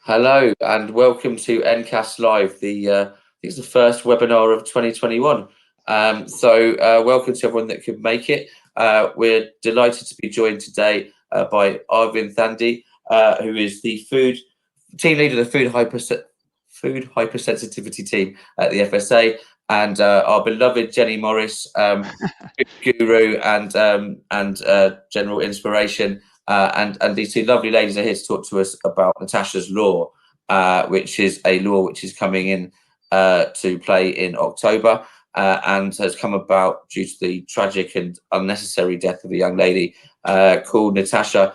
Hello and welcome to NCASS Live, I think it's the first webinar of 2021. Welcome to everyone that could make it. We're delighted to be joined today by Arvind Thandi, who is the team leader of the food hypersensitivity team at the FSA, and our beloved Jenny Morris, guru and general inspiration. And these two lovely ladies are here to talk to us about Natasha's law, which is a law which is coming in to play in October and has come about due to the tragic and unnecessary death of a young lady called Natasha,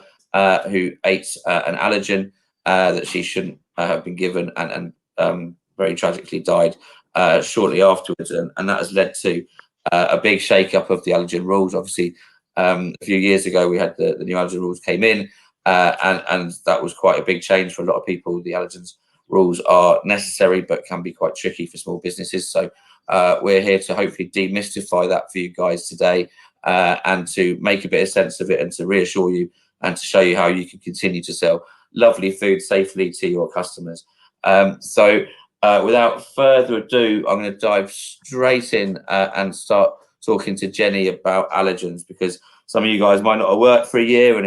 who ate an allergen that she shouldn't have been given, and very tragically died shortly afterwards. And that has led to a big shake-up of the allergen rules. Obviously, a few years ago, we had the new allergen rules came in, and that was quite a big change for a lot of people. The allergens rules are necessary, but can be quite tricky for small businesses. So we're here to hopefully demystify that for you guys today, and to make a bit of sense of it, and to reassure you and to show you how you can continue to sell lovely food safely to your customers. Without further ado, I'm going to dive straight in and start talking to Jenny about allergens, because some of you guys might not have worked for a year and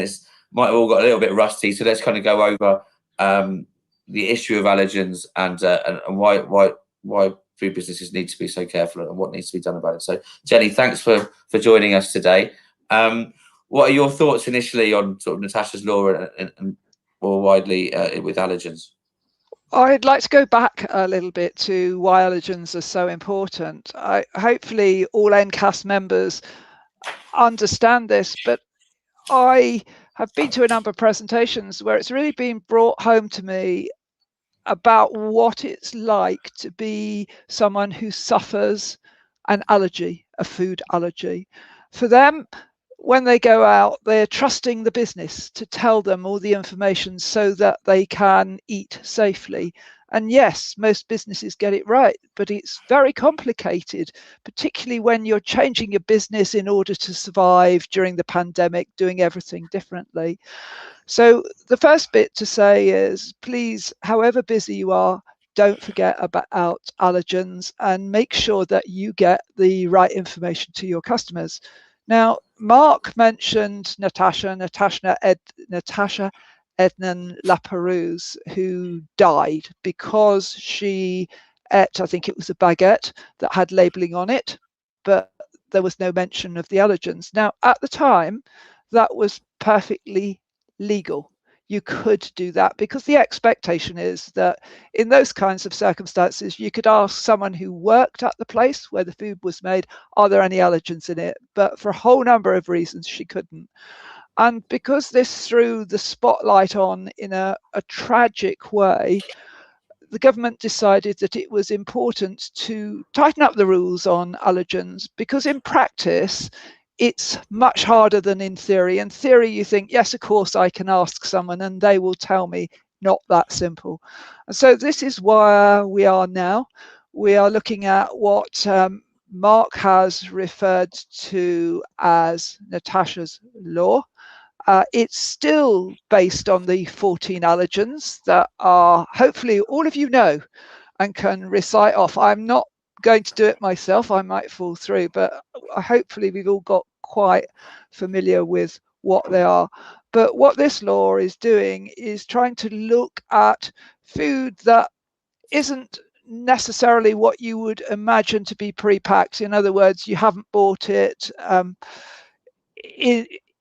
might have all got a little bit rusty. So let's kind of go over the issue of allergens and why food businesses need to be so careful and what needs to be done about it. So Jenny, thanks for joining us today. What are your thoughts initially on sort of Natasha's law and more widely with allergens? I'd like to go back a little bit to why allergens are so important. Hopefully all NCASS members understand this, but I have been to a number of presentations where it's really been brought home to me about what it's like to be someone who suffers an allergy, a food allergy. For them, when they go out, they're trusting the business to tell them all the information so that they can eat safely. And yes, most businesses get it right, but it's very complicated, particularly when you're changing your business in order to survive during the pandemic, doing everything differently. So the first bit to say is, please, however busy you are, don't forget about allergens and make sure that you get the right information to your customers. Now, Mark mentioned Natasha Ednan Laperouse, who died because she ate, I think it was a baguette that had labeling on it, but there was no mention of the allergens. Now, at the time, that was perfectly legal. You could do that because the expectation is that in those kinds of circumstances, you could ask someone who worked at the place where the food was made, are there any allergens in it? But for a whole number of reasons, she couldn't. And because this threw the spotlight on in a tragic way, the government decided that it was important to tighten up the rules on allergens, because in practice, it's much harder than in theory. In theory, you think, yes, of course, I can ask someone and they will tell me. Not that simple. And so this is where we are now. We are looking at what Mark has referred to as Natasha's law. It's still based on the 14 allergens that are hopefully all of you know and can recite off. I'm not going to do it myself, I might fall through, but hopefully we've all got quite familiar with what they are. But what this law is doing is trying to look at food that isn't necessarily what you would imagine to be pre-packed. In other words, you haven't bought it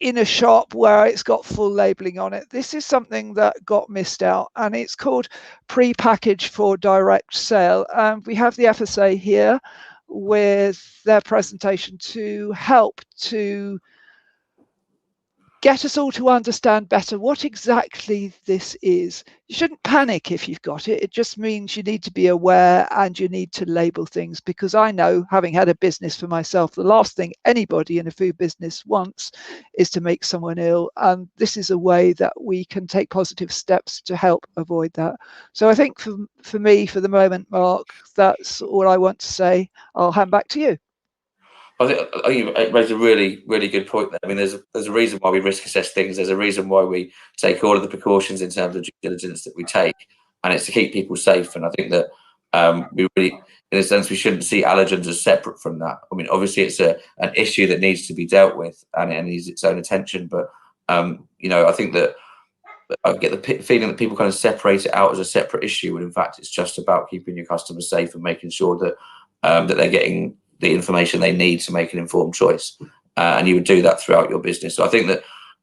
in a shop where it's got full labeling on it. This is something that got missed out, and it's called pre-packaged for direct sale. We have the FSA here with their presentation to help to get us all to understand better what exactly this is. You shouldn't panic if you've got it. It just means you need to be aware and you need to label things, because I know, having had a business for myself, the last thing anybody in a food business wants is to make someone ill. And this is a way that we can take positive steps to help avoid that. So I think for me, for the moment, Mark, that's all I want to say. I'll hand back to you. I think you raised a really, really good point there. I mean, there's a reason why we risk assess things. There's a reason why we take all of the precautions in terms of due diligence that we take. and it's to keep people safe. And I think that we really, in a sense, we shouldn't see allergens as separate from that. I mean, obviously it's an issue that needs to be dealt with, and it needs its own attention. But you know, I think that I get the feeling that people kind of separate it out as a separate issue, when in fact it's just about keeping your customers safe and making sure that that they're getting the information they need to make an informed choice. And you would do that throughout your business. So I think that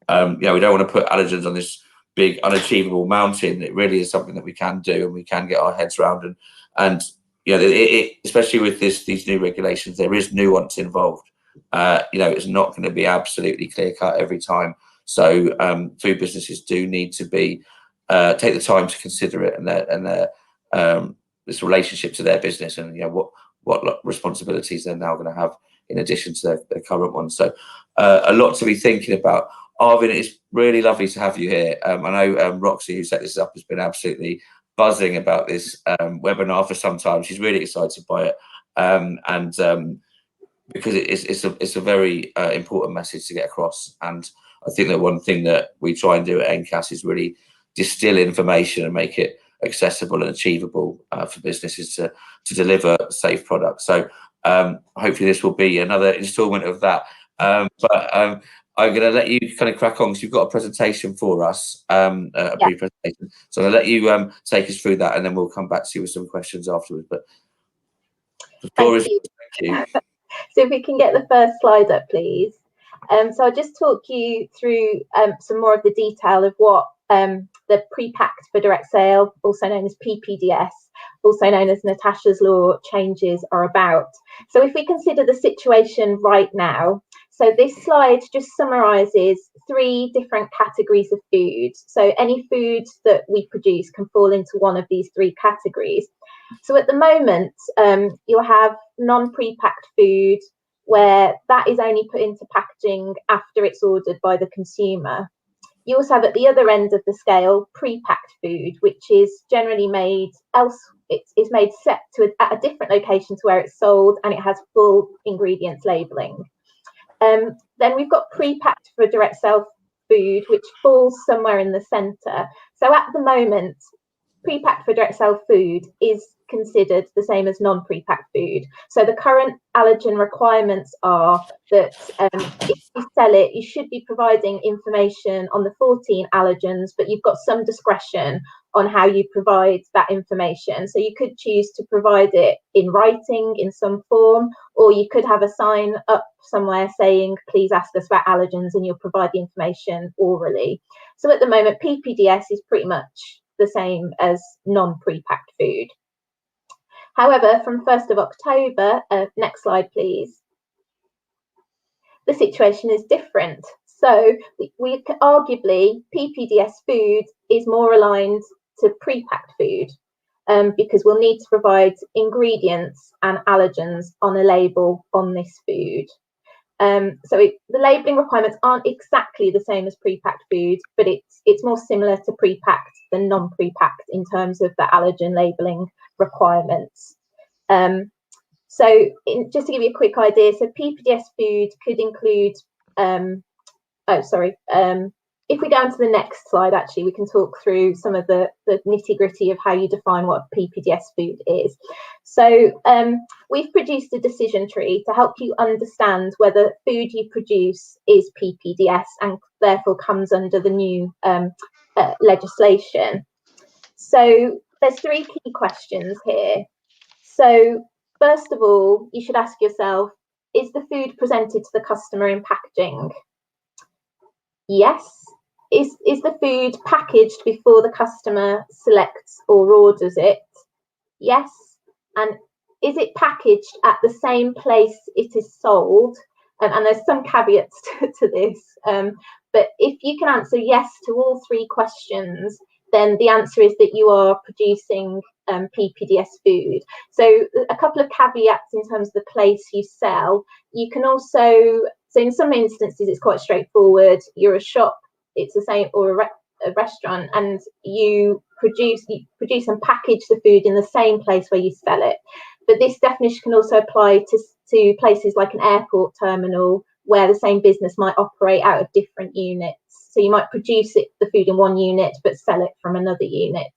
you know, we don't want to put allergens on this big unachievable mountain. It really is something that we can do and we can get our heads around. And you know, especially with these new regulations, there is nuance involved. You know, it's not going to be absolutely clear cut every time. So food businesses do need to be take the time to consider it and their this relationship to their business, and you know what responsibilities they're now going to have in addition to their current ones. So a lot to be thinking about. Arvind, it's really lovely to have you here. I know Roxy, who set this up, has been absolutely buzzing about this webinar for some time. She's really excited by it, because it's a very important message to get across. And I think that one thing that we try and do at NCASS is really distill information and make it accessible and achievable for businesses to deliver safe products. So hopefully this will be another installment of that. But I'm going to let you kind of crack on, because you've got a presentation for us, a brief presentation. So I'll let you take us through that, and then we'll come back to you with some questions afterwards. But the floor is yours. Thank you. So if we can get the first slide up, please. So I'll just talk you through some more of the detail of what the pre-packed for direct sale, also known as PPDS, also known as Natasha's Law, changes are about. So if we consider the situation right now, so this slide just summarises 3 different categories of food. So any food that we produce can fall into one of these 3 categories. So at the moment, you'll have non-pre-packed food, where that is only put into packaging after it's ordered by the consumer. You also have at the other end of the scale pre-packed food, which is generally made it's made set to at a different location to where it's sold, and it has full ingredients labelling. Then we've got pre-packed for direct sale food, which falls somewhere in the centre. So at the moment, pre-packed for direct sale food is considered the same as non-pre-packed food. So the current allergen requirements are that if you sell it, you should be providing information on the 14 allergens, but you've got some discretion on how you provide that information. So you could choose to provide it in writing in some form, or you could have a sign up somewhere saying, please ask us about allergens, and you'll provide the information orally. So at the moment, PPDS is pretty much the same as non-pre-packed food. However, from 1st of October, next slide please, the situation is different. So we arguably, PPDS food is more aligned to pre-packed food, because we'll need to provide ingredients and allergens on a label on this food. The labelling requirements aren't exactly the same as pre-packed food, but it's more similar to pre-packed than non-pre-packed in terms of the allergen labelling requirements. Just to give you a quick idea, so PPDS food could include, if we go on to the next slide, actually, we can talk through some of the nitty-gritty of how you define what PPDS food is. So we've produced a decision tree to help you understand whether food you produce is PPDS and therefore comes under the new legislation. So there's 3 key questions here. So first of all, you should ask yourself, is the food presented to the customer in packaging? Yes. Is the food packaged before the customer selects or orders it? Yes. And is it packaged at the same place it is sold? And there's some caveats to this. But if you can answer yes to all 3 questions, then the answer is that you are producing PPDS food. So a couple of caveats in terms of the place you sell. You can also, so in some instances it's quite straightforward. You're a shop, it's the same, or a restaurant, and you produce and package the food in the same place where you sell it. But this definition can also apply to places like an airport terminal, where the same business might operate out of different units. So you might produce the food in one unit but sell it from another unit.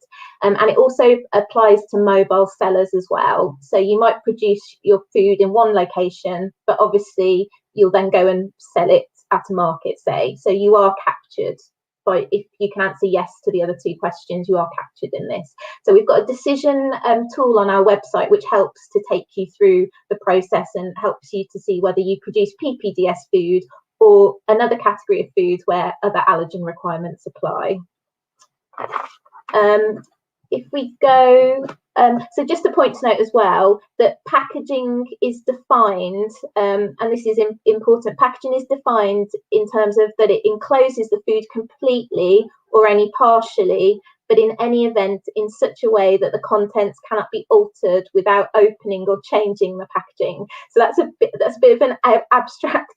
And it also applies to mobile sellers as well. So you might produce your food in one location, but obviously you'll then go and sell it at a market, say. So you are captured. If you can answer yes to the other two questions, you are captured in this. So we've got a decision tool on our website which helps to take you through the process and helps you to see whether you produce PPDS food or another category of foods where other allergen requirements apply. If we go, so just a point to note as well, that packaging is defined, and this is important, packaging is defined in terms of that it encloses the food completely or only partially, but in any event in such a way that the contents cannot be altered without opening or changing the packaging. So that's a bit of an abstract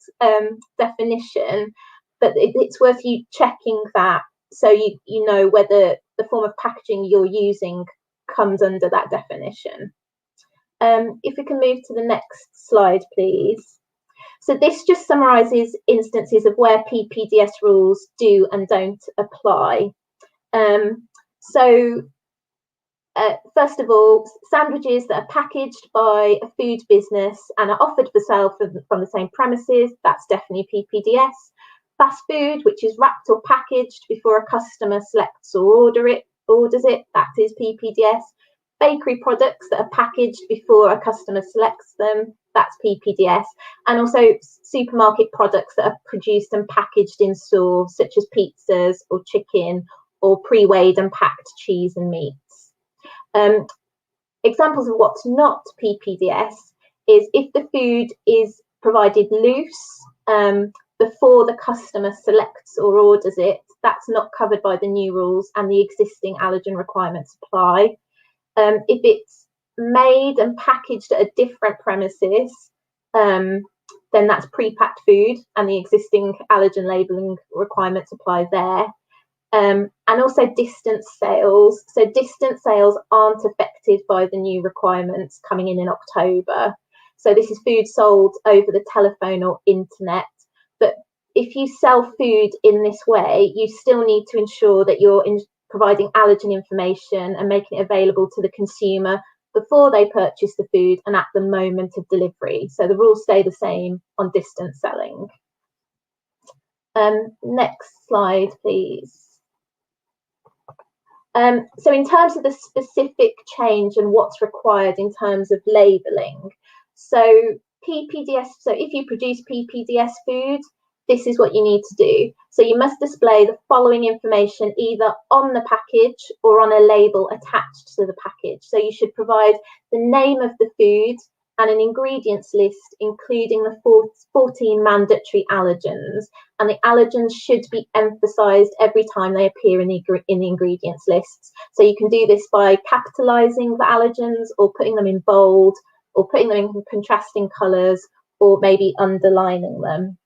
definition, but it's worth you checking that so you know whether the form of packaging you're using comes under that definition. If we can move to the next slide, please. So this just summarises instances of where PPDS rules do and don't apply. First of all, sandwiches that are packaged by a food business and are offered for sale from the same premises, that's definitely PPDS. Fast food, which is wrapped or packaged before a customer selects or orders it, that is PPDS. Bakery products that are packaged before a customer selects them, that's PPDS. And also supermarket products that are produced and packaged in store, such as pizzas or chicken or pre-weighed and packed cheese and meats. Examples of what's not PPDS is if the food is provided loose, before the customer selects or orders it, that's not covered by the new rules and the existing allergen requirements apply. If it's made and packaged at a different premises, then that's pre-packed food and the existing allergen labelling requirements apply there. And also distance sales. So distance sales aren't affected by the new requirements coming in October. So this is food sold over the telephone or internet. But if you sell food in this way, you still need to ensure that you're providing allergen information and making it available to the consumer before they purchase the food and at the moment of delivery. So the rules stay the same on distance selling. Next slide, please. So in terms of the specific change and what's required in terms of labelling, so PPDS, so if you produce PPDS food, this is what you need to do. So you must display the following information either on the package or on a label attached to the package. So you should provide the name of the food and an ingredients list, including the 14 mandatory allergens. And the allergens should be emphasised every time they appear in the ingredients lists. So you can do this by capitalising the allergens or putting them in bold or putting them in contrasting colours or maybe underlining them.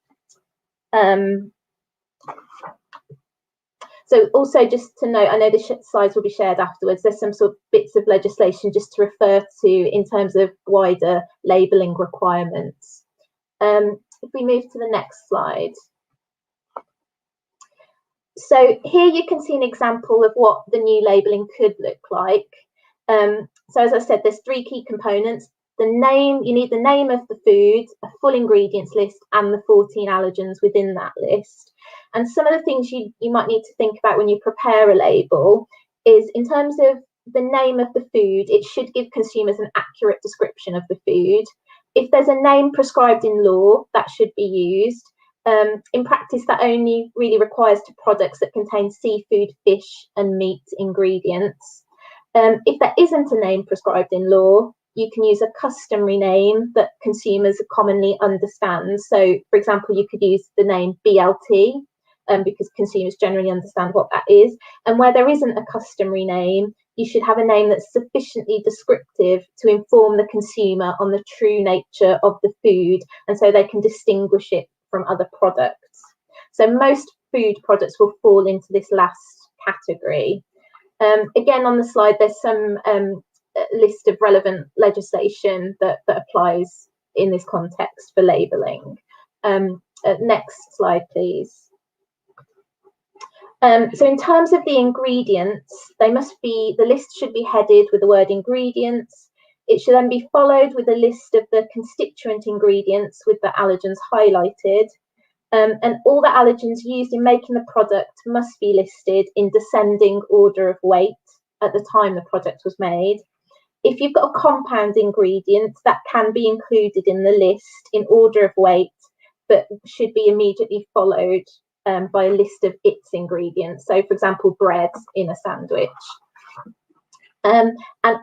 So also just to note, I know the slides will be shared afterwards, there's some sort of bits of legislation just to refer to in terms of wider labelling requirements. If we move to the next slide. So here you can see an example of what the new labelling could look like. So as I said, there's three key components. The name, you need the name of the food, a full ingredients list, and the 14 allergens within that list. And some of the things you might need to think about when you prepare a label is in terms of the name of the food, it should give consumers an accurate description of the food. If there's a name prescribed in law, that should be used. In practice, that only really requires to products that contain seafood, fish, and meat ingredients. If there isn't a name prescribed in law, you can use a customary name that consumers commonly understand. So, for example, you could use the name BLT because consumers generally understand what that is. And where there isn't a customary name, you should have a name that's sufficiently descriptive to inform the consumer on the true nature of the food, and so they can distinguish it from other products. So most food products will fall into this last category. Again, on the slide, there's some list of relevant legislation that applies in this context for labelling. Next slide, please. So in terms of the ingredients, the list should be headed with the word ingredients. It should then be followed with a list of the constituent ingredients with the allergens highlighted. And all the allergens used in making the product must be listed in descending order of weight at the time the product was made. If you've got a compound ingredient, that can be included in the list in order of weight, but should be immediately followed by a list of its ingredients. So, for example, bread in a sandwich. And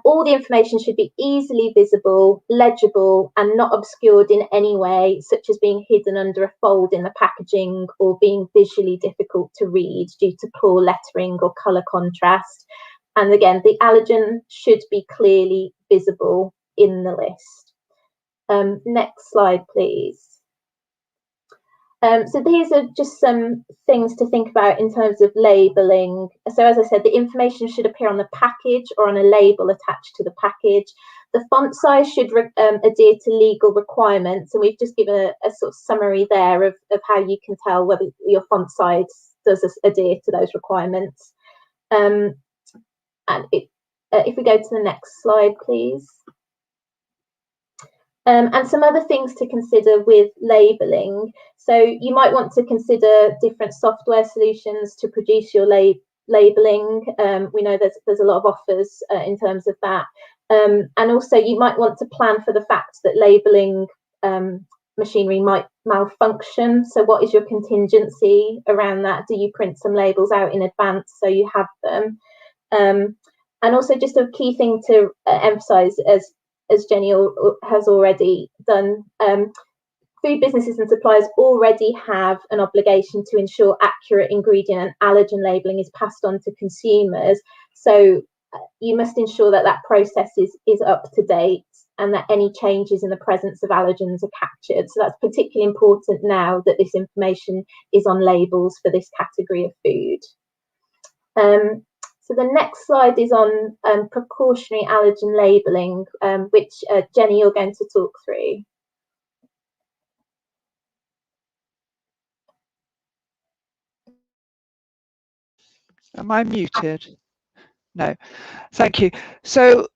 all the information should be easily visible, legible, and not obscured in any way, such as being hidden under a fold in the packaging or being visually difficult to read due to poor lettering or colour contrast. And again, the allergen should be clearly visible in the list. Next slide, please. So these are just some things to think about in terms of labelling. So as I said, the information should appear on the package or on a label attached to the package. The font size should adhere to legal requirements, and we've just given a sort of summary there of how you can tell whether your font size does adhere to those requirements. And if we go to the next slide, please. And some other things to consider with labelling. So you might want to consider different software solutions to produce your labelling. We know there's a lot of offers in terms of that. And also you might want to plan for the fact that labelling machinery might malfunction. So what is your contingency around that? Do you print some labels out in advance so you have them? And also just a key thing to emphasise, as Jenny has already done, food businesses and suppliers already have an obligation to ensure accurate ingredient and allergen labelling is passed on to consumers. So you must ensure that that process is up to date and that any changes in the presence of allergens are captured. So that's particularly important now that this information is on labels for this category of food. So the next slide is on precautionary allergen labelling, which Jenny, you're going to talk through. Am I muted? No, thank you. So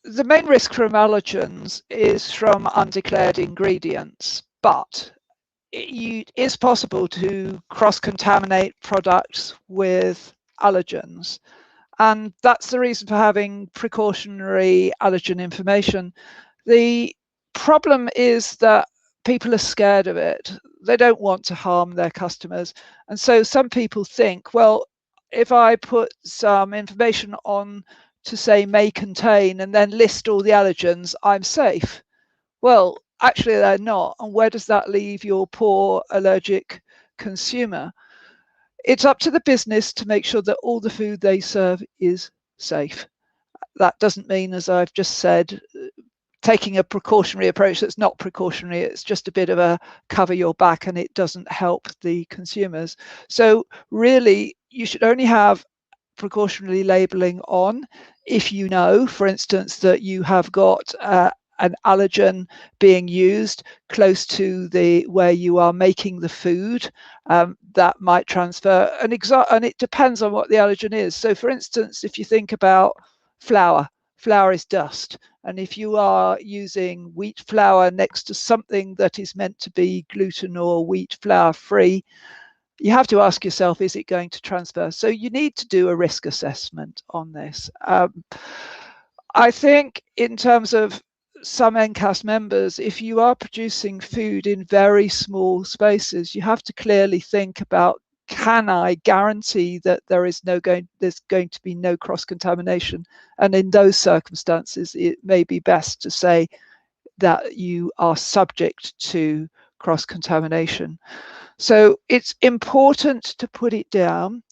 the main risk from allergens is from undeclared ingredients, but it is possible to cross-contaminate products with allergens. And that's the reason for having precautionary allergen information. The problem is that people are scared of it. They don't want to harm their customers. And so some people think, well, if I put some information on to say may contain and then list all the allergens, I'm safe. Well, actually they're not. And where does that leave your poor allergic consumer? It's up to the business to make sure that all the food they serve is safe. That doesn't mean, as I've just said, taking a precautionary approach that's not precautionary. It's just a bit of a cover your back and it doesn't help the consumers. So really, you should only have precautionary labelling on if you know, for instance, that you have got an allergen being used close to where you are making the food, that might transfer. And it depends on what the allergen is. So for instance, if you think about flour is dust. And if you are using wheat flour next to something that is meant to be gluten or wheat flour free, you have to ask yourself, is it going to transfer? So you need to do a risk assessment on this. I think in terms of some NCASS members, if you are producing food in very small spaces, you have to clearly think about, can I guarantee that there's going to be no cross-contamination? And in those circumstances, it may be best to say that you are subject to cross-contamination. So it's important to put it down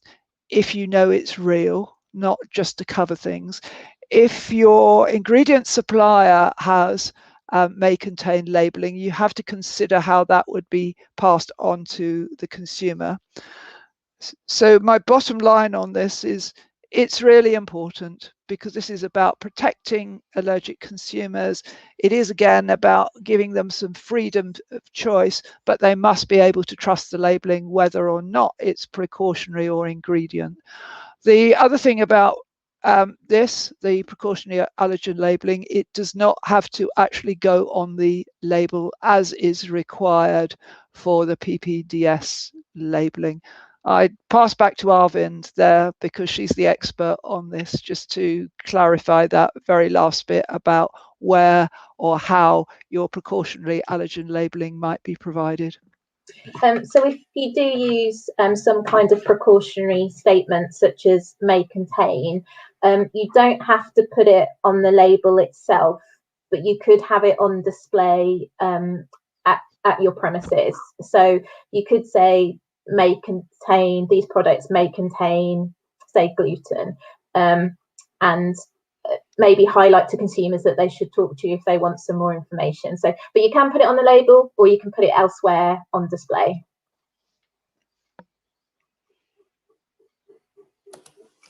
if you know it's real, not just to cover things. If your ingredient supplier has may contain labelling, you have to consider how that would be passed on to the consumer. So my bottom line on this is, it's really important because this is about protecting allergic consumers. It is again about giving them some freedom of choice, but they must be able to trust the labeling whether or not it's precautionary or ingredient. The other thing about the precautionary allergen labeling, it does not have to actually go on the label as is required for the PPDS labeling. I pass back to Arvind there because she's the expert on this, just to clarify that very last bit about where or how your precautionary allergen labeling might be provided. So if you do use some kind of precautionary statement such as may contain, you don't have to put it on the label itself, but you could have it on display at your premises. So you could say may contain, these products may contain, say, gluten, and maybe highlight to consumers that they should talk to you if they want some more information. So, but you can put it on the label or you can put it elsewhere on display.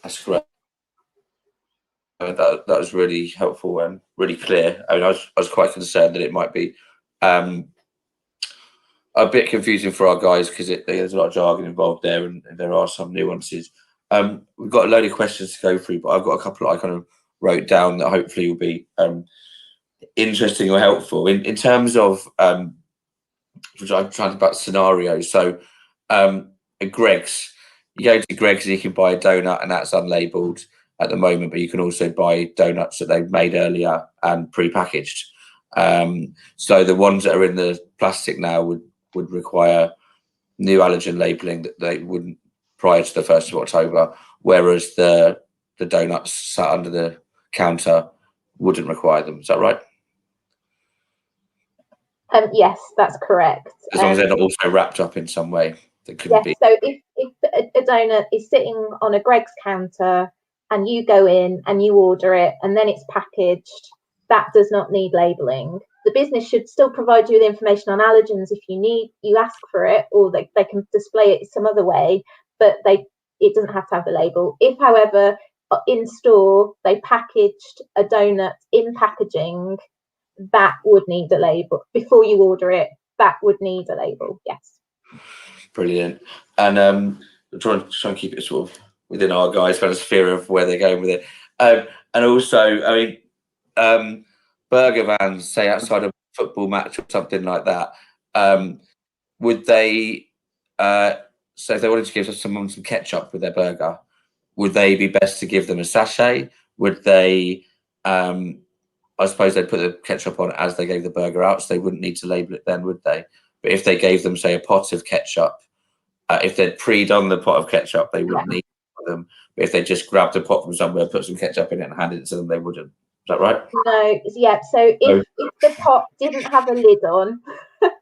That's correct. That was really helpful and really clear. I mean, I was quite concerned that it might be a bit confusing for our guys because there's a lot of jargon involved there, and there are some nuances. We've got a load of questions to go through, but I've got a couple I kind of wrote down that hopefully will be interesting or helpful in terms of which I'm trying to about scenarios. So at Greg's, you go to Greg's and you can buy a donut, and that's unlabeled at the moment, but you can also buy donuts that they've made earlier and pre-packaged. So the ones that are in the plastic now would require new allergen labeling that they wouldn't prior to the 1st of October, whereas the donuts sat under the counter wouldn't require them. Is that right? Yes, that's correct. As long as they're not also wrapped up in some way that could yes, be. So if a donut is sitting on a Greg's counter and you go in and you order it and then it's packaged, that does not need labeling. The business should still provide you with information on allergens if you ask for it, or they can display it some other way, but it doesn't have to have the label. If, however, in store they packaged a donut in packaging, that would need a label. Before you order it, that would need a label, yes. Brilliant. And we're trying to keep it sort of within our guys' kind of sphere of where they're going with it. And also, I mean, burger vans, say outside of a football match or something like that, would they, so if they wanted to give someone some ketchup with their burger, would they be best to give them a sachet? Would they, I suppose they'd put the ketchup on as they gave the burger out, so they wouldn't need to label it then, would they? But if they gave them, say, a pot of ketchup, if they'd pre-done the pot of ketchup, they wouldn't need them. But if they just grabbed a pot from somewhere, put some ketchup in it and handed it to them, they wouldn't. Is that right? No, yeah. So if the pot didn't have a lid on,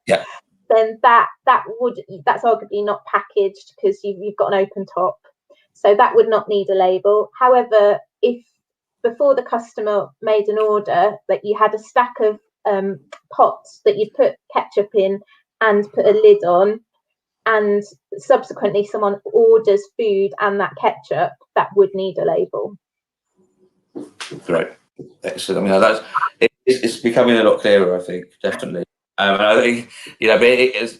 yeah, then that's arguably not packaged because you've got an open top. So that would not need a label. However, if before the customer made an order that you had a stack of pots that you'd put ketchup in and put a lid on, and subsequently someone orders food and that ketchup, that would need a label. Great. Excellent. I mean, it's becoming a lot clearer, I think, definitely. And I think, you know,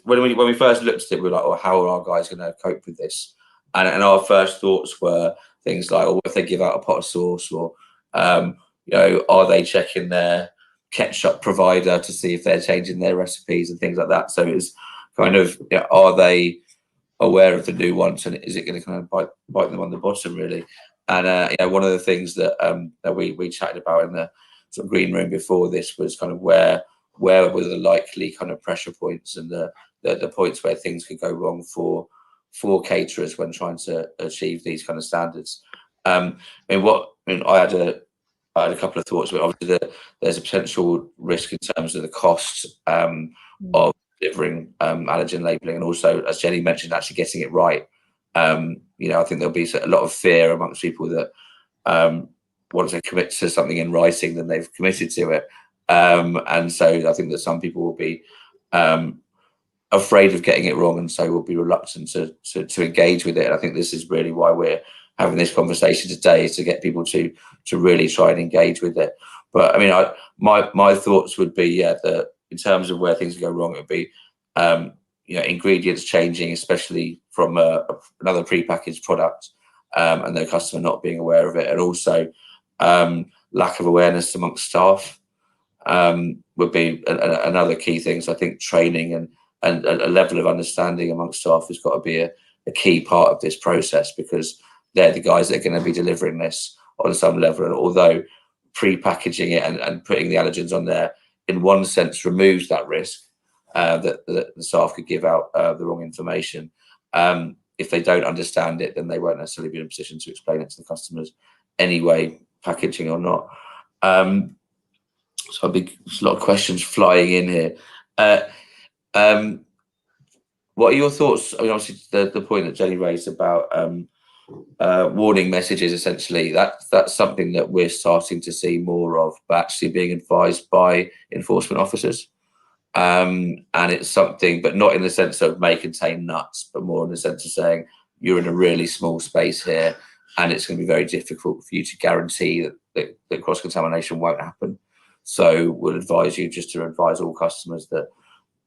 when we first looked at it, we were like, oh, how are our guys going to cope with this? And our first thoughts were things like, oh, if they give out a pot of sauce, or, you know, are they checking their ketchup provider to see if they're changing their recipes and things like that? So it's kind of, you know, are they aware of the new ones, and is it going to kind of bite them on the bottom, really? And you know, one of the things that that we chatted about in the sort of green room before this was kind of where were the likely kind of pressure points and the points where things could go wrong for caterers when trying to achieve these kind of standards. I had a couple of thoughts, but obviously there's a potential risk in terms of the cost of delivering allergen labelling, and also, as Jenny mentioned, actually getting it right. You know, I think there'll be a lot of fear amongst people that once they commit to something in writing, then they've committed to it. And so I think that some people will be afraid of getting it wrong, and so will be reluctant to engage with it. And I think this is really why we're having this conversation today is to get people to really try and engage with it. But I mean, my thoughts would be, yeah, that in terms of where things go wrong, it would be ingredients changing, especially from another prepackaged product, and the customer not being aware of it, and also lack of awareness amongst staff would be another key thing. So I think training and a level of understanding amongst staff has got to be a key part of this process, because they're the guys that are going to be delivering this on some level. And although pre-packaging it and putting the allergens on there in one sense removes that risk that the staff could give out the wrong information, if they don't understand it, then they won't necessarily be in a position to explain it to the customers anyway, packaging or not. So there's a lot of questions flying in here. What are your thoughts? I mean, obviously the point that Jenny raised about warning messages, essentially, that's something that we're starting to see more of, but actually being advised by enforcement officers. And it's something, but not in the sense of may contain nuts, but more in the sense of saying you're in a really small space here, and it's going to be very difficult for you to guarantee that cross-contamination won't happen. So we'll advise you just to advise all customers that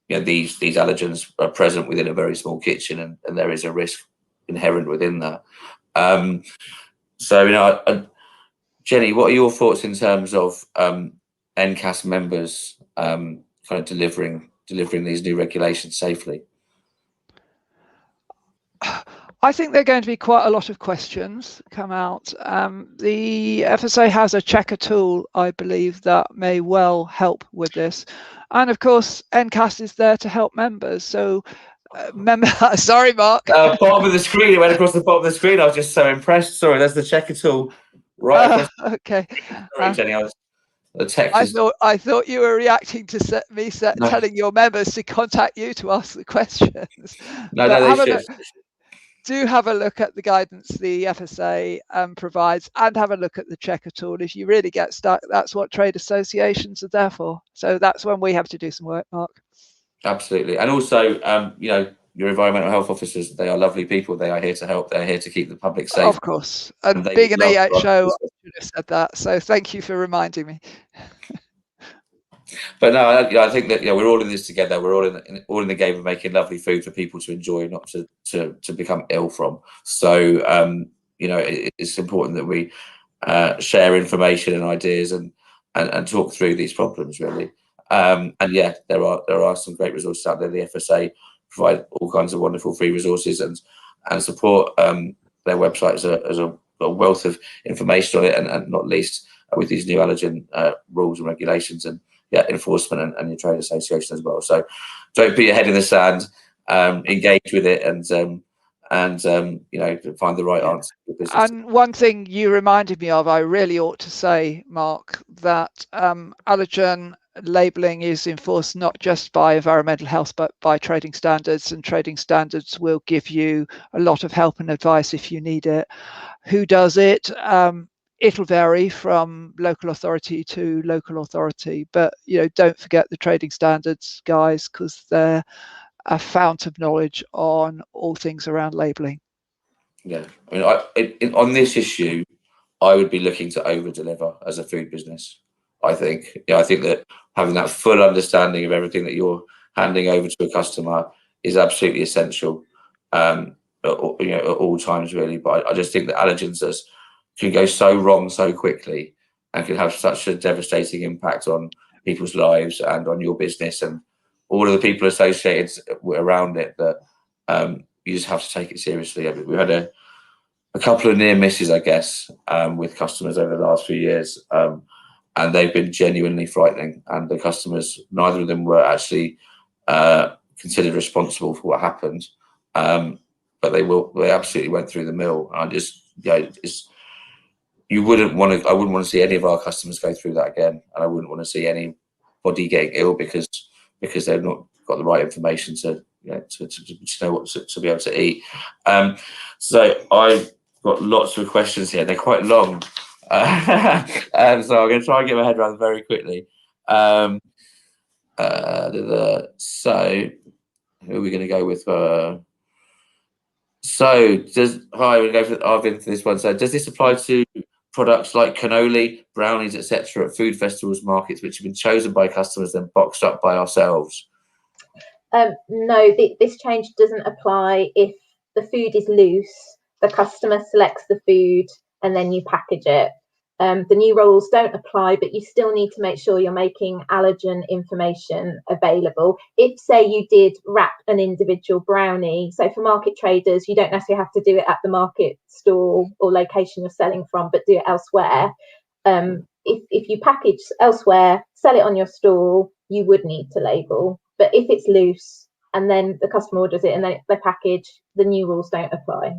these allergens are present within a very small kitchen, and there is a risk inherent within that. So Jenny, what are your thoughts in terms of NCASS members kind of delivering these new regulations safely? I think there are going to be quite a lot of questions come out. The FSA has a checker tool, I believe, that may well help with this. And of course, NCASS is there to help members. So, sorry, Mark. Bottom of the screen, it went across the bottom of the screen. I was just so impressed. Sorry, there's the checker tool right across. Okay. Sorry, Jenny, the text I thought you were reacting to me telling your members to contact you to ask the questions. No, they should. Do have a look at the guidance the FSA provides, and have a look at the checker tool. If you really get stuck, that's what trade associations are there for. So that's when we have to do some work, Mark. Absolutely. And also, your environmental health officers, they are lovely people. They are here to help. They're here to keep the public safe. Of course. And being an EHO, I should have said that. So thank you for reminding me. But no, I think that we're all in this together. We're all in the game of making lovely food for people to enjoy, not to become ill from. So it's important that we share information and ideas and talk through these problems, really. And yeah, there are some great resources out there. The FSA provide all kinds of wonderful free resources and support. Their website has a wealth of information on it, and not least with these new allergen rules and regulations, and enforcement and your trade association as well. So don't put your head in the sand, engage with it, and find the right answer for business. And one thing you reminded me of, I really ought to say, Mark, that allergen labelling is enforced not just by environmental health, but by trading standards, and trading standards will give you a lot of help and advice if you need it. Who does it? It'll vary from local authority to local authority, but don't forget the trading standards guys, because they're a fount of knowledge on all things around labelling. Yeah, I mean, on this issue, I would be looking to over-deliver as a food business. I think that having that full understanding of everything that you're handing over to a customer is absolutely essential at all times, really. But I just think that allergens can go so wrong so quickly, and can have such a devastating impact on people's lives and on your business and all of the people associated around it, that you just have to take it seriously. I mean, we've had a couple of near misses, I guess, with customers over the last few years, and they've been genuinely frightening. And the customers, neither of them were actually considered responsible for what happened, but they absolutely went through the mill. And I just, I wouldn't want to see any of our customers go through that again, and I wouldn't want to see anybody getting ill because they've not got the right information to know what to be able to eat. So I've got lots of questions here. They're quite long, so I'm going to try and get my head around them very quickly. So who are we going to go with? So hi, we'll go for Arvind for this one. So does this apply to products like cannoli, brownies, etc. at food festivals, markets, which have been chosen by customers, then boxed up by ourselves? No, this change doesn't apply if the food is loose, the customer selects the food and then you package it. The new rules don't apply, but you still need to make sure you're making allergen information available. If, say, you did wrap an individual brownie, so for market traders, you don't necessarily have to do it at the market store or location you're selling from, but do it elsewhere. If you package elsewhere, sell it on your store, you would need to label. But if it's loose and then the customer orders it and they package, the new rules don't apply.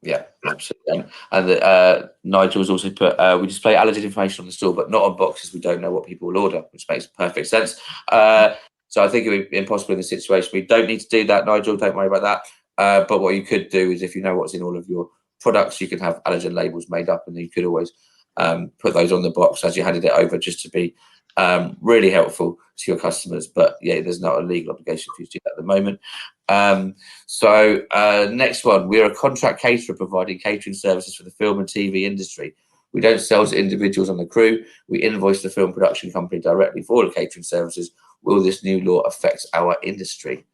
Yeah, absolutely. And Nigel's also put, we display allergen information on the store, but not on boxes. We don't know what people will order, which makes perfect sense. So I think it would be impossible in this situation. We don't need to do that, Nigel. Don't worry about that. But what you could do is, if you know what's in all of your products, you can have allergen labels made up, and you could always put those on the box as you handed it over, just to be really helpful to your customers. But yeah, there's not a legal obligation for you to do that at the moment. Next one, we're a contract caterer providing catering services for the film and TV industry. We don't sell to individuals on the crew. We invoice the film production company directly for the catering services. Will this new law affect our industry?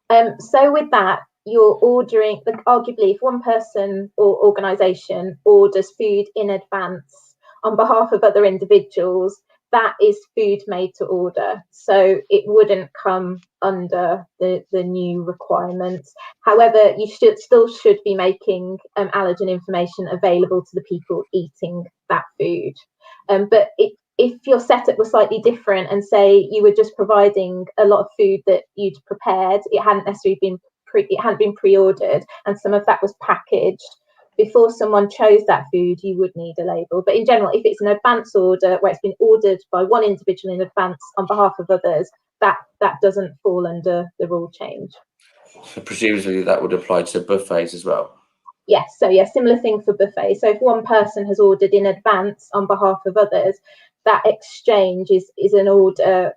So with that, you're ordering, arguably, if one person or organisation orders food in advance on behalf of other individuals, that is food made to order. So it wouldn't come under the new requirements. However, you still should be making allergen information available to the people eating that food. But if your setup was slightly different and say you were just providing a lot of food that you'd prepared, it hadn't necessarily been pre-ordered, and some of that was packaged, before someone chose that food, you would need a label. But in general, if it's an advance order where it's been ordered by one individual in advance on behalf of others, that doesn't fall under the rule change. So presumably that would apply to buffets as well. Yes, so yeah, similar thing for buffets. So if one person has ordered in advance on behalf of others, that exchange is an order.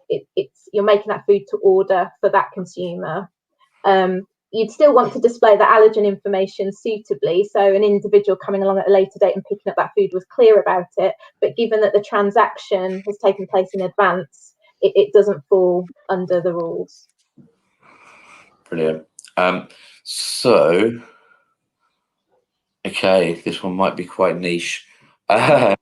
You're making that food to order for that consumer. You'd still want to display the allergen information suitably, so an individual coming along at a later date and picking up that food was clear about it, but given that the transaction has taken place in advance, it doesn't fall under the rules. Brilliant. Okay, this one might be quite niche. I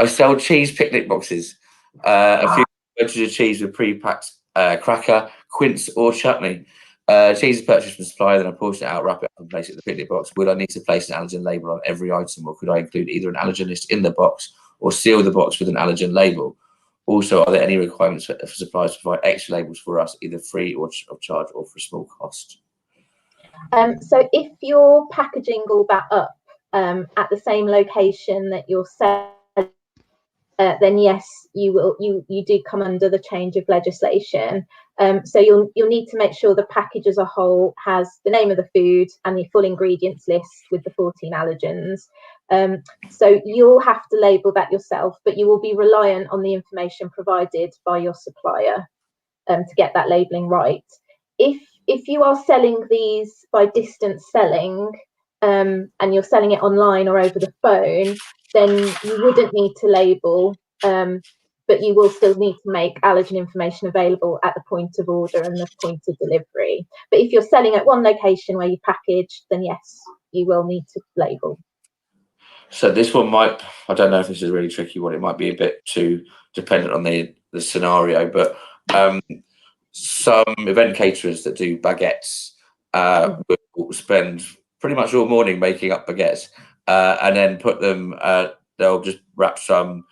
sell cheese picnic boxes. A few batches of cheese with pre-packed cracker, quince or chutney. Cheese is purchased from supplier, then I portion it out, wrap it up and place it in the picnic box. Would I need to place an allergen label on every item, or could I include either an allergenist in the box or seal the box with an allergen label? Also, are there any requirements for suppliers to provide extra labels for us, either free or of charge or for a small cost? So if you're packaging all that up at the same location that you're selling, then yes, you do come under the change of legislation. So you'll need to make sure the package as a whole has the name of the food and the full ingredients list with the 14 allergens. So you'll have to label that yourself, but you will be reliant on the information provided by your supplier to get that labeling right. If you are selling these by distance selling, and you're selling it online or over the phone, then you wouldn't need to label, but you will still need to make allergen information available at the point of order and the point of delivery. But if you're selling at one location where you package, then yes, you will need to label. So this one might, I don't know if this is a really tricky one, it might be a bit too dependent on the scenario, but some event caterers that do baguettes will spend pretty much all morning making up baguettes and then put them, they'll just wrap some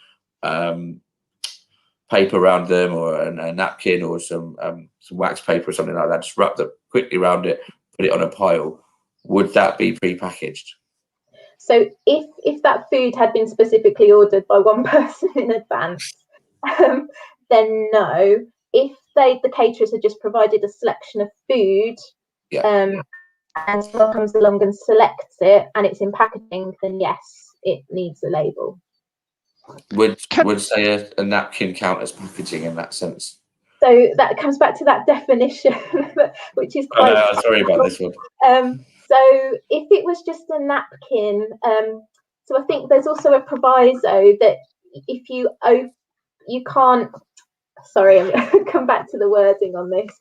paper around them, or a napkin, or some wax paper or something like that, just wrap them quickly around it, put it on a pile. Would that be pre-packaged? So if that food had been specifically ordered by one person in advance, then no. If the caterers had just provided a selection of food, and someone comes along and selects it and it's in packaging, then yes, it needs a label. Would say a napkin count as packaging in that sense? So that comes back to that definition, which is quite. I'm sorry about this one. So if it was just a napkin, so I think there's also a proviso that if you can't. Sorry, I'm going to come back to the wording on this.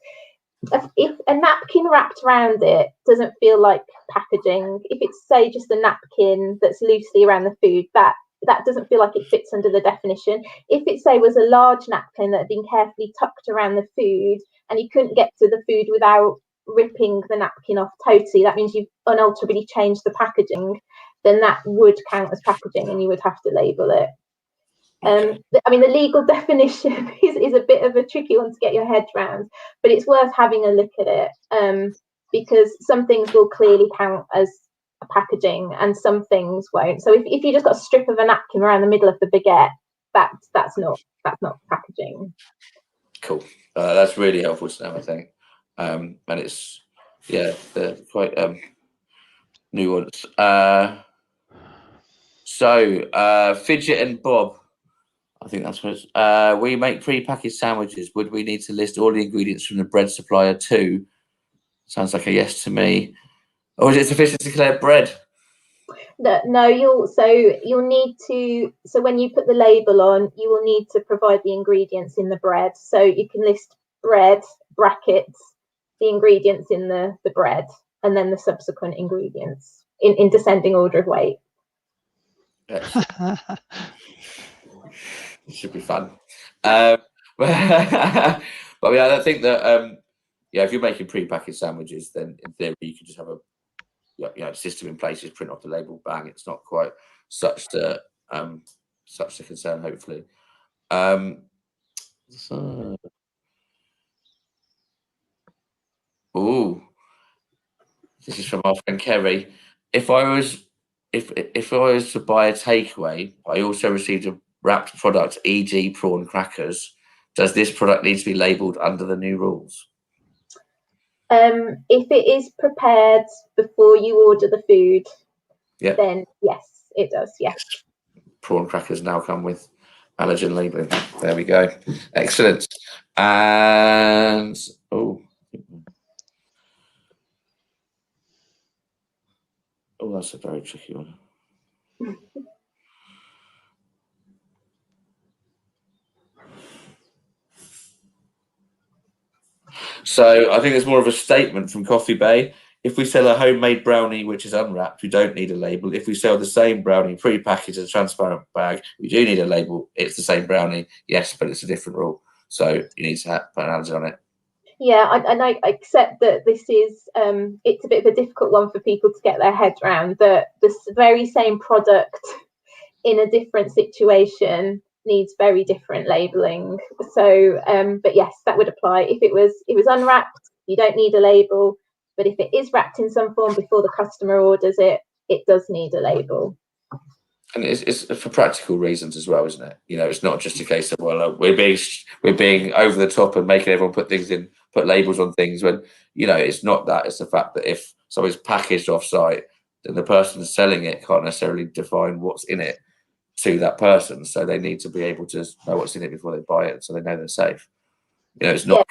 If a napkin wrapped around it doesn't feel like packaging, if it's, say, just a napkin that's loosely around the food, that doesn't feel like it fits under the definition. If it, say, was a large napkin that had been carefully tucked around the food and you couldn't get to the food without ripping the napkin off totally, that means you've unalterably changed the packaging, then that would count as packaging and you would have to label it. I mean, the legal definition is a bit of a tricky one to get your head around, but it's worth having a look at it, because some things will clearly count as packaging and some things won't. So if you just got a strip of a napkin around the middle of the baguette, that's not packaging. Cool. That's really helpful to know, I think, and it's quite nuanced. So Fidget and Bob, I think that's what we make pre-packaged sandwiches. Would we need to list all the ingredients from the bread supplier too? Sounds like a yes to me. Or is it sufficient to declare bread? No, you'll need to. So when you put the label on, you will need to provide the ingredients in the bread. So you can list bread brackets, the ingredients in the bread, and then the subsequent ingredients in descending order of weight. It should be fun. But I mean, I think that if you're making pre-packaged sandwiches, then in theory you can just have a system in place, just print off the label, bang. It's not quite such a concern, hopefully. This is from our friend Kerry. If I was to buy a takeaway, I also received a wrapped product, e.g. prawn crackers. Does this product need to be labelled under the new rules? If it is prepared before you order the food, then yes, it does. Yes. Prawn crackers now come with allergen labelling. There we go. Excellent. And that's a very tricky one. So I think it's more of a statement from Coffee Bay. If we sell a homemade brownie which is unwrapped, we don't need a label. If we sell the same brownie pre-packaged in a transparent bag, we do need a label. It's the same brownie, yes, but it's a different rule. So you need to put an allergen on it. Yeah, and I accept that this is it's a bit of a difficult one for people to get their head around, that this very same product in a different situation needs very different labelling. So but yes, that would apply. If it was unwrapped, you don't need a label, but if it is wrapped in some form before the customer orders it, it does need a label. And it's for practical reasons as well, isn't it? You know, it's not just a case of, well, we're being over the top and making everyone put labels on things, when, you know, it's not that. It's the fact that if something's packaged off-site, then the person selling it can't necessarily define what's in it to that person. So they need to be able to know what's in it before they buy it, so they know they're safe. You know, it's not.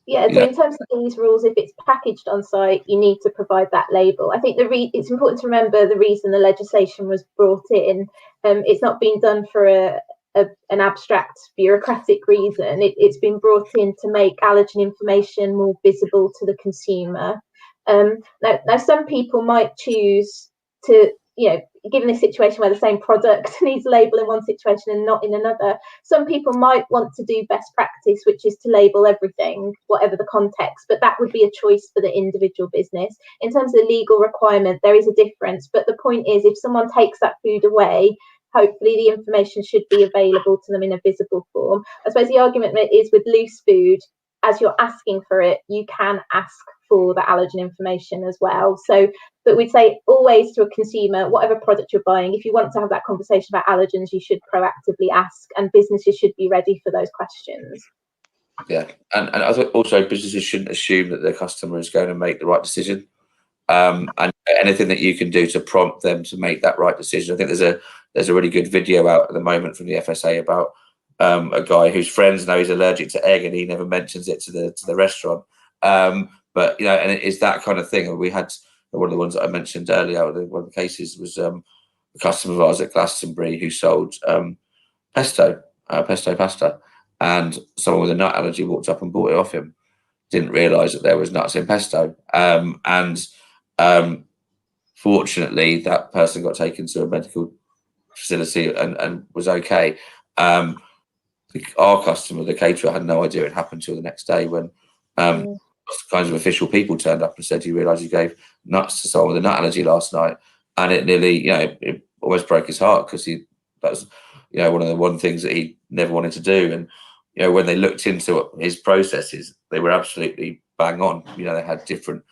Yeah, so in terms of these rules, if it's packaged on site, you need to provide that label. I think it's important to remember the reason the legislation was brought in. It's not been done for an abstract bureaucratic reason. It's been brought in to make allergen information more visible to the consumer. Now some people might choose to, you know, given this situation where the same product needs a label in one situation and not in another, some people might want to do best practice, which is to label everything, whatever the context, but that would be a choice for the individual business. In terms of the legal requirement, there is a difference, but the point is, if someone takes that food away, hopefully the information should be available to them in a visible form. I suppose the argument is with loose food, as you're asking for it, you can ask for the allergen information as well. So, but we'd say always to a consumer, whatever product you're buying, if you want to have that conversation about allergens, you should proactively ask, and businesses should be ready for those questions. Yeah, and I think also businesses shouldn't assume that their customer is going to make the right decision. And anything that you can do to prompt them to make that right decision. I think there's a really good video out at the moment from the FSA about a guy whose friends know he's allergic to egg, and he never mentions it to the restaurant. But you know, and it's that kind of thing. We had one of the ones that I mentioned earlier. One of the cases was a customer of ours at Glastonbury who sold pesto pasta, and someone with a nut allergy walked up and bought it off him. Didn't realise that there was nuts in pesto, and fortunately, that person got taken to a medical facility and was okay. Our customer, the caterer, had no idea it happened till the next day when kinds of official people turned up and said, "You realise you gave nuts to someone with a nut allergy last night?" And it nearly, you know, it almost broke his heart, because that was, you know, one of the things that he never wanted to do. And you know, when they looked into his processes, they were absolutely bang on. You know, they had different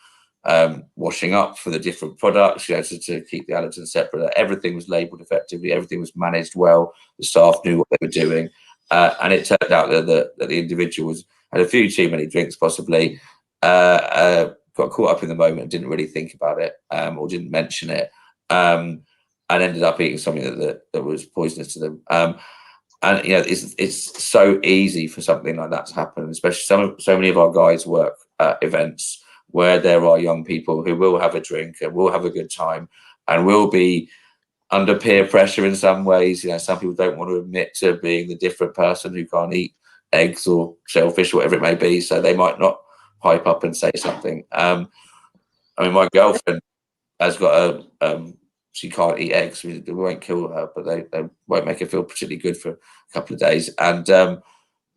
washing up for the different products, you know, to keep the allergens separate. Everything was labelled effectively. Everything was managed well. The staff knew what they were doing. And it turned out that the individual had a few too many drinks, possibly, got caught up in the moment and didn't really think about it, or didn't mention it, and ended up eating something that was poisonous to them. And you know, it's so easy for something like that to happen, especially so many of our guys work at events where there are young people who will have a drink and will have a good time and will be under peer pressure in some ways. You know, some people don't want to admit to being the different person who can't eat eggs or shellfish or whatever it may be, so they might not pipe up and say something. I mean, my girlfriend has got she can't eat eggs. We won't kill her, but they won't make her feel particularly good for a couple of days. And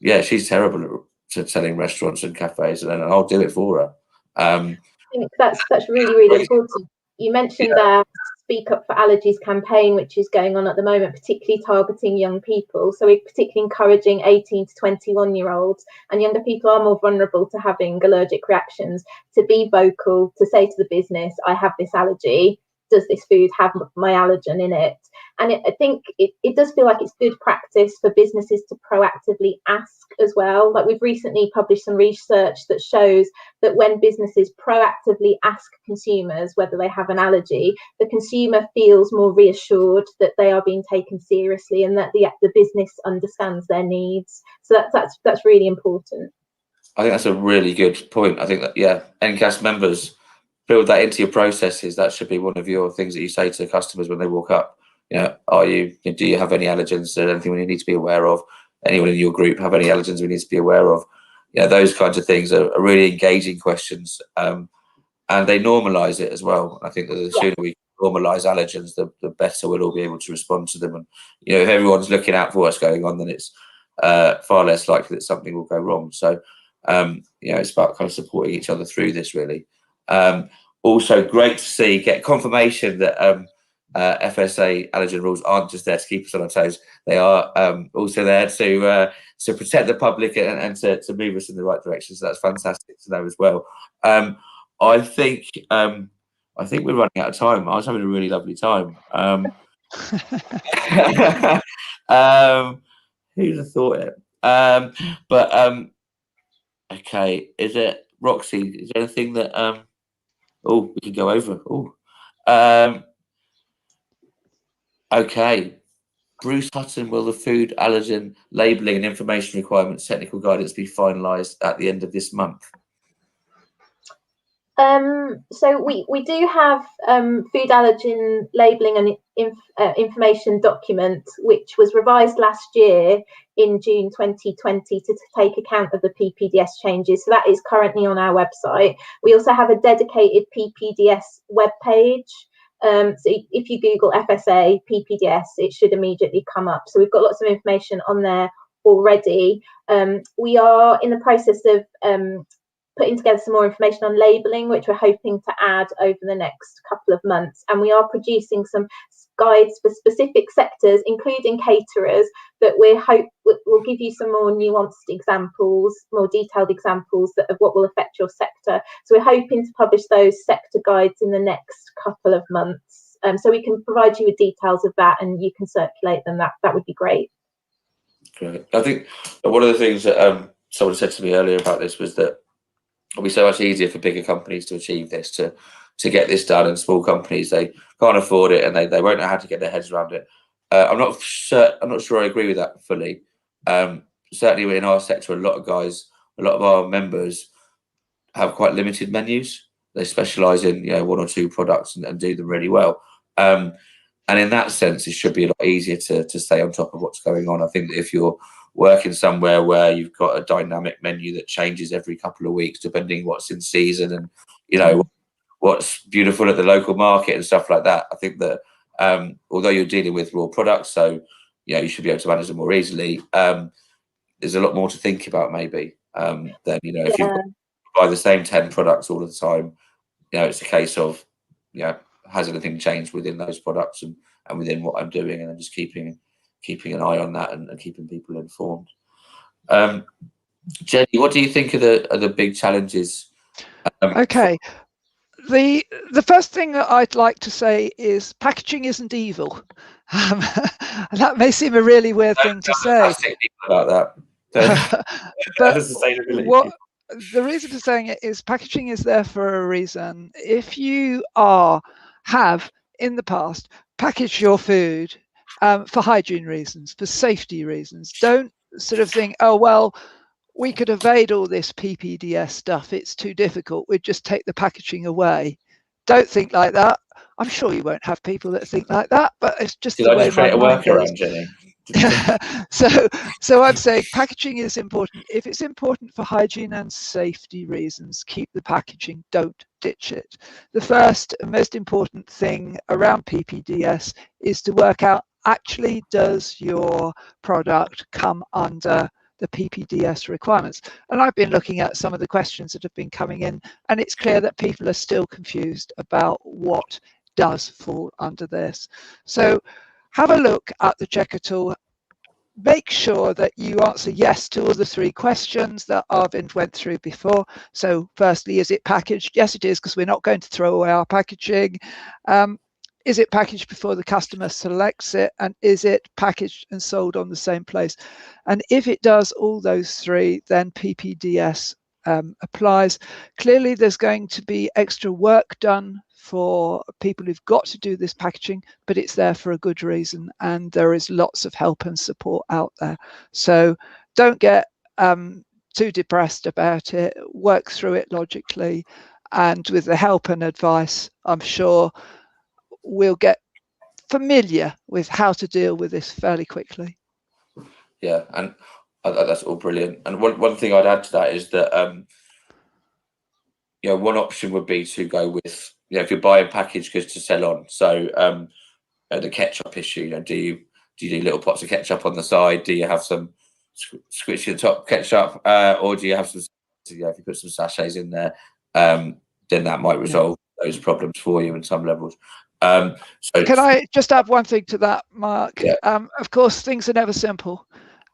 yeah, she's terrible at telling restaurants and cafes, and I'll do it for her. I think that's really important. You mentioned the Speak Up for Allergies campaign, which is going on at the moment, particularly targeting young people. So we're particularly encouraging 18 to 21-year-olds, and younger people are more vulnerable to having allergic reactions, to be vocal, to say to the business, I have this allergy. Does this food have my allergen in it? And I think it does feel like it's good practice for businesses to proactively ask as well. Like, we've recently published some research that shows that when businesses proactively ask consumers whether they have an allergy, the consumer feels more reassured that they are being taken seriously and that the business understands their needs. So that's really important. I think that's a really good point. I think that, yeah, NCASS members, build that into your processes. That should be one of your things that you say to customers when they walk up. You know, do you have any allergens? Is there anything we need to be aware of? Anyone in your group have any allergens we need to be aware of? You know, those kinds of things are really engaging questions, and they normalise it as well. I think that the sooner we normalise allergens, the better we'll all be able to respond to them. And you know, if everyone's looking out for what's going on, then it's far less likely that something will go wrong. So, you know, it's about kind of supporting each other through this, really. Also, great to get confirmation that FSA allergen rules aren't just there to keep us on our toes. They are also there to protect the public and to move us in the right direction. So that's fantastic to know as well. I think we're running out of time. I was having a really lovely time. Who'd have thought it? Okay, is it Roxy? Is there anything that we can go over? Okay. Bruce Hutton, will the food allergen labelling and information requirements technical guidance be finalised at the end of this month? So we do have food allergen labelling and information document, which was revised last year in June 2020 to take account of the PPDS changes. So that is currently on our website. We also have a dedicated PPDS webpage. So if you Google FSA PPDS, it should immediately come up. So we've got lots of information on there already. We are in the process of putting together some more information on labelling, which we're hoping to add over the next couple of months. And we are producing some guides for specific sectors, including caterers, that we hope will give you some more nuanced examples, more detailed examples of what will affect your sector. So we're hoping to publish those sector guides in the next couple of months. So we can provide you with details of that and you can circulate them. That would be great. Great. I think one of the things that someone said to me earlier about this was that it'll be so much easier for bigger companies to achieve this, to get this done, and small companies, they can't afford it and they won't know how to get their heads around it. I'm not sure I agree with that fully, Certainly in our sector, a lot of our members have quite limited menus. They specialise in, you know, 1 or 2 products and do them really well. And in that sense, it should be a lot easier to stay on top of what's going on. I think that if you're working somewhere where you've got a dynamic menu that changes every couple of weeks, depending what's in season and, you know, what's beautiful at the local market and stuff like that, I think that although you're dealing with raw products, so, you know, you should be able to manage them more easily, there's a lot more to think about maybe than, you know, if you've got to buy the same 10 products all the time, you know, it's a case of, you know, has anything changed within those products and within what I'm doing, and then just keeping an eye on that and keeping people informed. Jenny, what do you think are the big challenges? Okay. The first thing that I'd like to say is packaging isn't evil. That may seem a really weird thing to say. About that. But the reason for saying it is packaging is there for a reason. If you have in the past packaged your food for hygiene reasons, for safety reasons, don't sort of think, oh, well, we could evade all this PPDS stuff. It's too difficult. We'd just take the packaging away. Don't think like that. I'm sure you won't have people that think like that, but it's just the way my mind goes. Jenny? So I'm saying packaging is important. If it's important for hygiene and safety reasons, keep the packaging, don't ditch it. The first and most important thing around PPDS is to work out, actually, does your product come under the PPDS requirements? And I've been looking at some of the questions that have been coming in, and it's clear that people are still confused about what does fall under this. So have a look at the checker tool. Make sure that you answer yes to all the 3 questions that Arvind went through before. So firstly, is it packaged? Yes, it is, because we're not going to throw away our packaging. Is it packaged before the customer selects it? And is it packaged and sold on the same place? And if it does all those 3, then PPDS applies. Clearly, there's going to be extra work done for people who've got to do this packaging, but it's there for a good reason, and there is lots of help and support out there. So don't get too depressed about it. Work through it logically, and with the help and advice, I'm sure we'll get familiar with how to deal with this fairly quickly. Yeah, and that's all brilliant. And one thing I'd add to that is that you know, one option would be to go with, you know, if you're buying packaged goods to sell on. So the ketchup issue, you know, do you do little pots of ketchup on the side? Do you have some squishy the top ketchup, or do you have some? You know, if you put some sachets in there, then that might resolve those problems for you in some levels. So can I just add one thing to that, Mark? Yeah. Of course, things are never simple.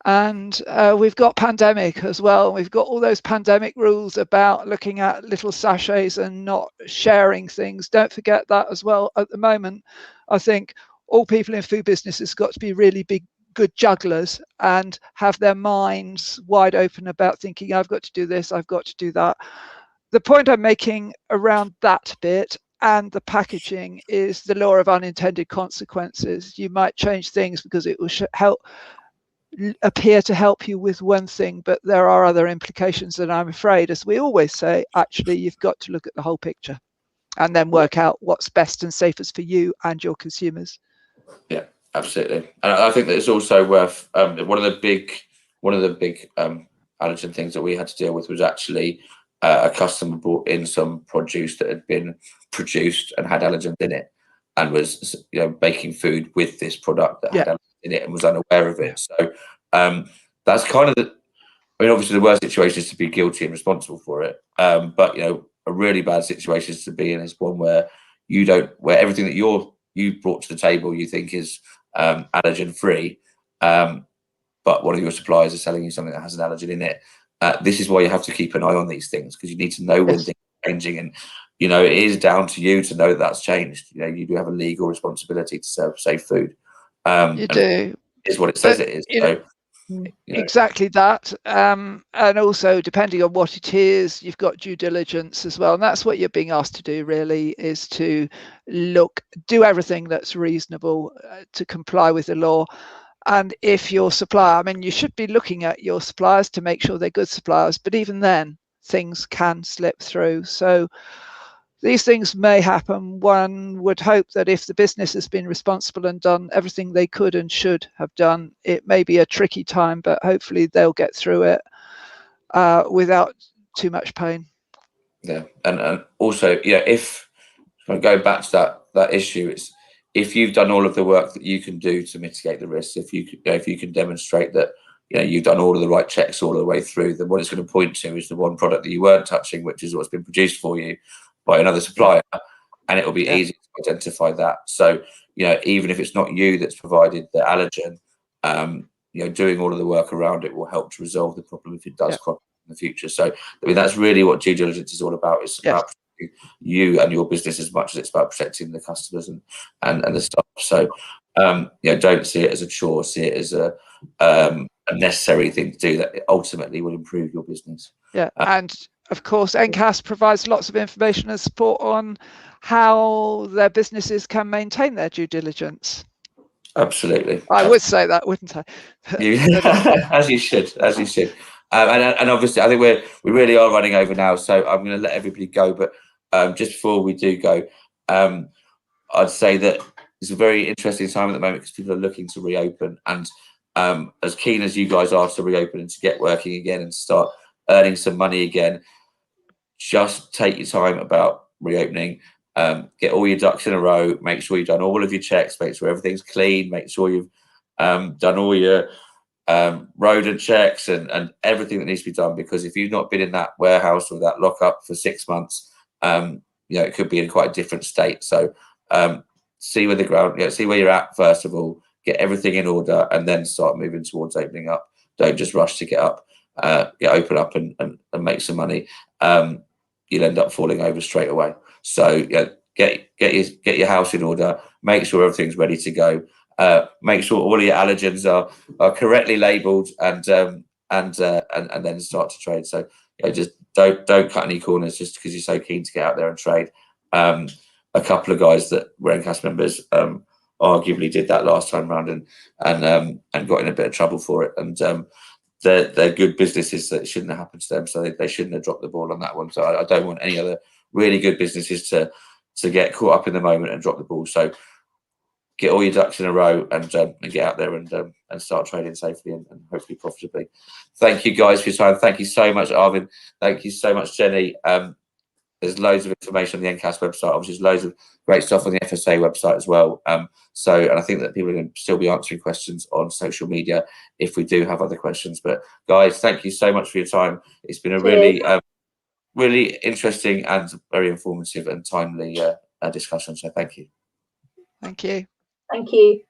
And we've got pandemic as well. We've got all those pandemic rules about looking at little sachets and not sharing things. Don't forget that as well. At the moment, I think all people in food businesses have got to be really good jugglers and have their minds wide open about thinking, I've got to do this, I've got to do that. The point I'm making around that bit and the packaging is the law of unintended consequences. You might change things because it will appear to help you with one thing, but there are other implications that I'm afraid, as we always say, actually you've got to look at the whole picture and then work out what's best and safest for you and your consumers. Yeah, absolutely. And I think that it's also worth one of the big allergen things that we had to deal with was actually a customer brought in some produce that had been produced and had allergens in it, and was, you know, making food with this product that had allergens in it and was unaware of it. So that's kind of I mean, obviously the worst situation is to be guilty and responsible for it, but, you know, a really bad situation is to be in is one where where everything that you brought to the table you think is allergen free, but one of your suppliers is selling you something that has an allergen in it. This is why you have to keep an eye on these things, because you need to know when things are changing, and, you know, it is down to you to know that that's changed. You know, you do have a legal responsibility to serve safe food. You do. Is what it says it is. So, you know. Exactly that. And also, depending on what it is, you've got due diligence as well. And that's what you're being asked to do, really, is to do everything that's reasonable to comply with the law. And if your supplier, I mean, you should be looking at your suppliers to make sure they're good suppliers, but even then things can slip through. So these things may happen. One would hope that if the business has been responsible and done everything they could and should have done, it may be a tricky time, but hopefully they'll get through it without too much pain. Yeah, and also, yeah, if I go back to that issue, it's if you've done all of the work that you can do to mitigate the risks, if you can demonstrate that you've done all of the right checks all the way through, then what it's going to point to is the one product that you weren't touching, which is what's been produced for you by another supplier, and it will be easy to identify that. So even if it's not you that's provided the allergen, doing all of the work around it will help to resolve the problem if it does crop up in the future. So I mean, that's really what due diligence is all about. It's about protecting you and your business as much as it's about protecting the customers and the staff. So don't see it as a chore, see it as a necessary thing to do that ultimately will improve your business. And of course NCASS provides lots of information and support on how their businesses can maintain their due diligence. Absolutely. I would say that, wouldn't I? As you should. And obviously I think we really are running over now, so I'm going to let everybody go, but just before we do go, I'd say that it's a very interesting time at the moment because people are looking to reopen, and as keen as you guys are to reopen and to get working again and start earning some money again, just take your time about reopening. Get all your ducks in a row, make sure you've done all of your checks, make sure everything's clean, make sure you've done all your rodent checks and everything that needs to be done, because if you've not been in that warehouse or that lockup for 6 months, it could be in quite a different state. So see where see where you're at first of all, get everything in order, and then start moving towards opening up. Don't just rush to open up and make some money. You'll end up falling over straight away. So get your house in order, make sure everything's ready to go, make sure all your allergens are correctly labelled, and then start to trade. So just don't cut any corners just because you're so keen to get out there and trade. A couple of guys that were NCASS members arguably did that last time round and got in a bit of trouble for it, and they're good businesses that shouldn't have happened to them, so they shouldn't have dropped the ball on that one. So I don't want any other really good businesses to get caught up in the moment and drop the ball. So get all your ducks in a row and get out there and start trading safely and hopefully profitably. Thank you guys for your time. Thank you so much, Arvind. Thank you so much, Jenny. There's loads of information on the NCASS website. Obviously, there's loads of great stuff on the FSA website as well. And I think that people are going to still be answering questions on social media if we do have other questions. But guys, thank you so much for your time. It's been a really interesting and very informative and timely discussion. So thank you. Thank you. Thank you.